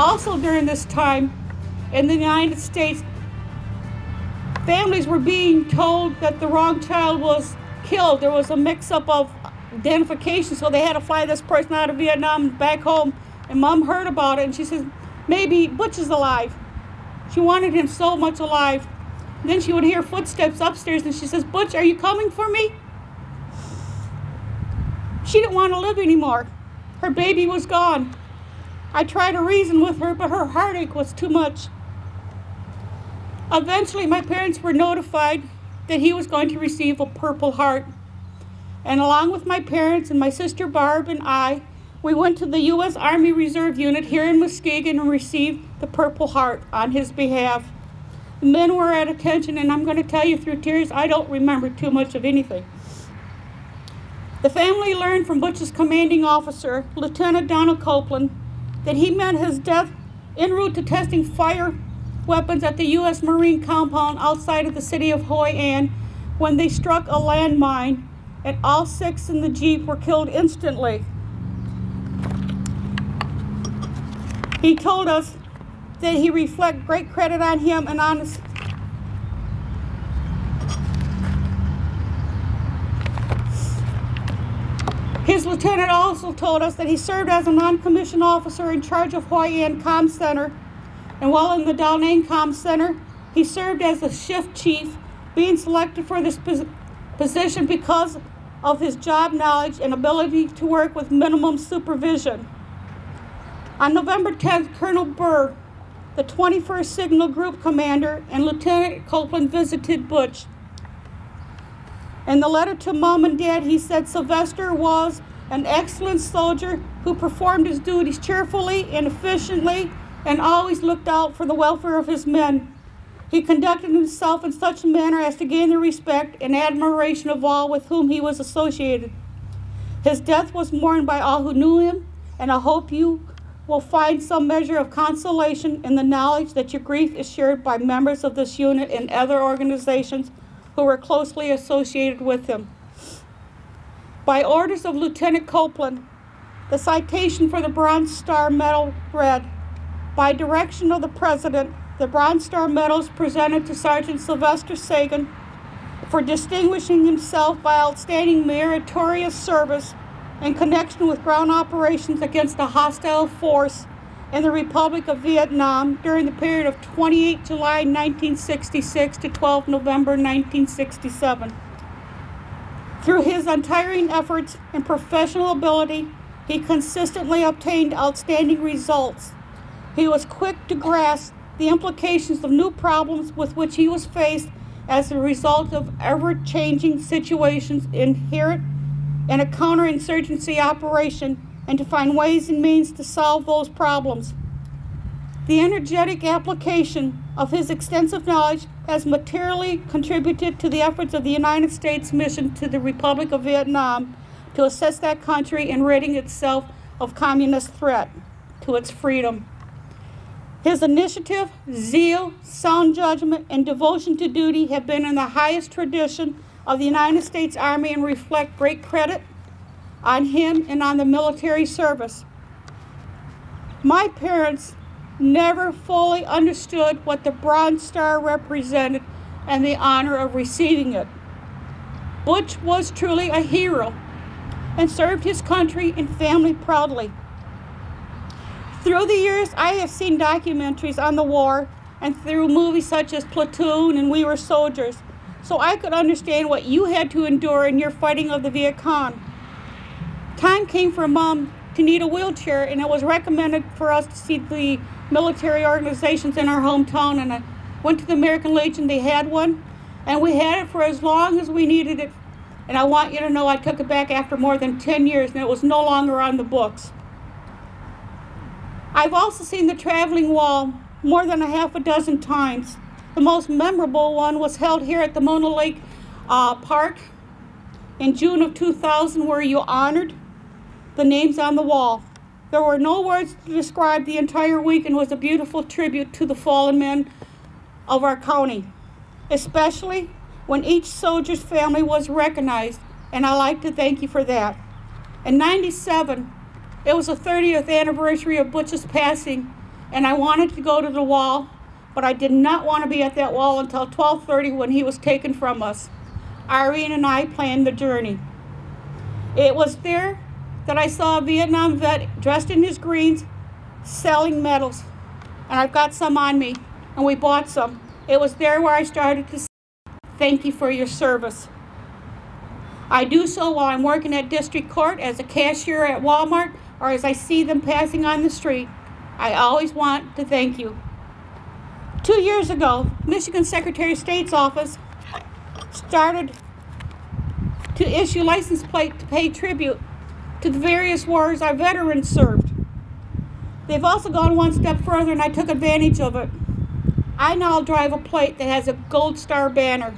Also during this time, in the United States, families were being told that the wrong child was killed. There was a mix-up of identification, so they had to fly this person out of Vietnam back home. And Mom heard about it, and she says, maybe Butch is alive. She wanted him so much alive. And then she would hear footsteps upstairs, and she says, Butch, are you coming for me? She didn't want to live anymore. Her baby was gone. I tried to reason with her, but her heartache was too much. Eventually, my parents were notified that he was going to receive a Purple Heart. And along with my parents and my sister Barb and I, we went to the U.S. Army Reserve Unit here in Muskegon and received the Purple Heart on his behalf. The men were at attention, and I'm going to tell you through tears, I don't remember too much of anything. The family learned from Butch's commanding officer, Lieutenant Donald Copeland, that he met his death en route to testing fire weapons at the U.S. Marine compound outside of the city of Hoi An when they struck a landmine, and all 6 in the Jeep were killed instantly. He told us that he reflected great credit on him and on his lieutenant also told us that he served as a non-commissioned officer in charge of Hoi An Comm Center, and while in the Da Nang Comm Center, he served as the shift chief, being selected for this position because of his job knowledge and ability to work with minimum supervision. On November 10th, Colonel Burr, the 21st Signal Group commander, and Lieutenant Copeland visited Butch. In the letter to Mom and Dad, he said Sylvester was an excellent soldier who performed his duties cheerfully and efficiently and always looked out for the welfare of his men. He conducted himself in such a manner as to gain the respect and admiration of all with whom he was associated. His death was mourned by all who knew him, and I hope you will find some measure of consolation in the knowledge that your grief is shared by members of this unit and other organizations who were closely associated with him. By orders of Lieutenant Copeland, the citation for the Bronze Star Medal read, by direction of the President, the Bronze Star Medal is presented to Sergeant Sylvester Sagan for distinguishing himself by outstanding meritorious service in connection with ground operations against a hostile force in the Republic of Vietnam during the period of 28 July 1966 to 12 November 1967. Through his untiring efforts and professional ability, he consistently obtained outstanding results. He was quick to grasp the implications of new problems with which he was faced as a result of ever-changing situations inherent in a counterinsurgency operation, and to find ways and means to solve those problems. The energetic application of his extensive knowledge has materially contributed to the efforts of the United States mission to the Republic of Vietnam to assist that country in ridding itself of communist threat to its freedom. His initiative, zeal, sound judgment, and devotion to duty have been in the highest tradition of the United States Army and reflect great credit on him and on the military service. My parents never fully understood what the Bronze Star represented and the honor of receiving it. Butch was truly a hero and served his country and family proudly. Through the years, I have seen documentaries on the war and through movies such as Platoon and We Were Soldiers, so I could understand what you had to endure in your fighting of the Viet Cong. Time came for Mom to need a wheelchair, and it was recommended for us to see the military organizations in our hometown, and I went to the American Legion. They had one, and we had it for as long as we needed it, and I want you to know I took it back after more than 10 years, and it was no longer on the books. I've also seen the traveling wall more than a half a dozen times. The most memorable one was held here at the Mona Lake Park in June of 2000, where you honored the names on the wall. There were no words to describe the entire week, and was a beautiful tribute to the fallen men of our county, especially when each soldier's family was recognized, and I'd like to thank you for that. In '97, it was the 30th anniversary of Butch's passing, and I wanted to go to the wall, but I did not want to be at that wall until 12:30 when he was taken from us. Irene and I planned the journey. It was there that I saw a Vietnam vet dressed in his greens selling medals, and I've got some on me, and we bought some. It was there where I started to say, thank you for your service. I do so while I'm working at district court as a cashier at Walmart, or as I see them passing on the street. I always want to thank you. 2 years ago, Michigan Secretary of State's office started to issue license plate to pay tribute to the various wars our veterans served. They've also gone one step further, and I took advantage of it. I now drive a plate that has a Gold Star banner,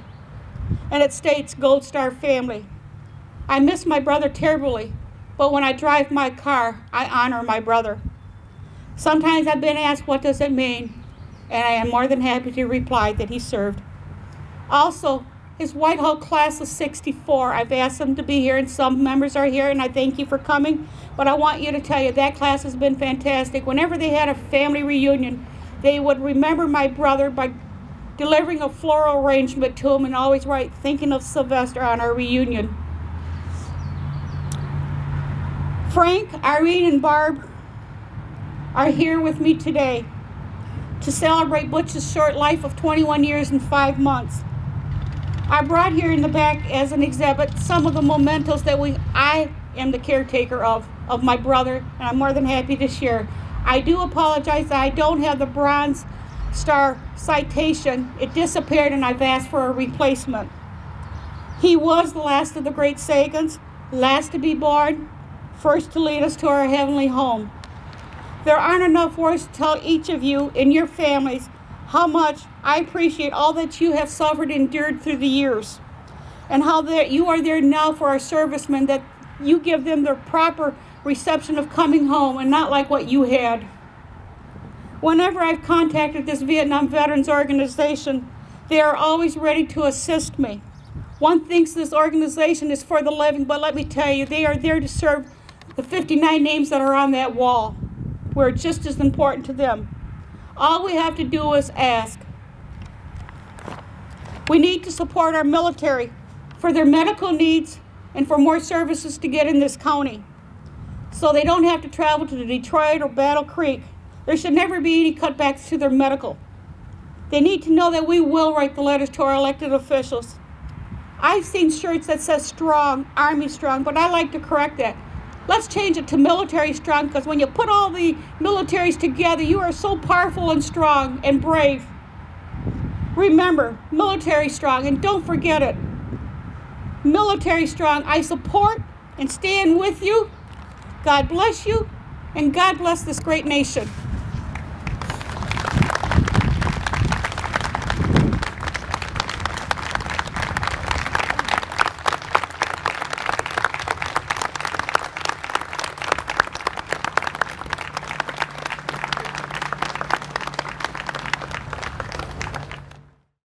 and it states Gold Star Family. I miss my brother terribly, but when I drive my car, I honor my brother. Sometimes I've been asked, what does it mean? And I am more than happy to reply that he served. Also, his Whitehall class of '64, I've asked them to be here, and some members are here, and I thank you for coming. But I want you to tell you, that class has been fantastic. Whenever they had a family reunion, they would remember my brother by delivering a floral arrangement to him and always write, thinking of Sylvester on our reunion. Frank, Irene, and Barb are here with me today to celebrate Butch's short life of 21 years and 5 months. I brought here in the back as an exhibit some of the mementos that I am the caretaker of my brother, and I'm more than happy to share. I do apologize that I don't have the Bronze Star citation. It disappeared, and I've asked for a replacement. He was the last of the great Sagans, last to be born, first to lead us to our heavenly home. There aren't enough words to tell each of you and your families how much I appreciate all that you have suffered and endured through the years, and how that you are there now for our servicemen, that you give them the proper reception of coming home and not like what you had. Whenever I've contacted this Vietnam Veterans Organization, they are always ready to assist me. One thinks this organization is for the living, but let me tell you, they are there to serve the 59 names that are on that wall. We're just as important to them. All we have to do is ask. We need to support our military for their medical needs and for more services to get in this county, so they don't have to travel to Detroit or Battle Creek. There should never be any cutbacks to their medical. They need to know that we will write the letters to our elected officials. I've seen shirts that says strong, Army strong, but I like to correct that. Let's change it to military strong, because when you put all the militaries together, you are so powerful and strong and brave. Remember, military strong, and don't forget it. Military strong, I support and stand with you. God bless you, and God bless this great nation.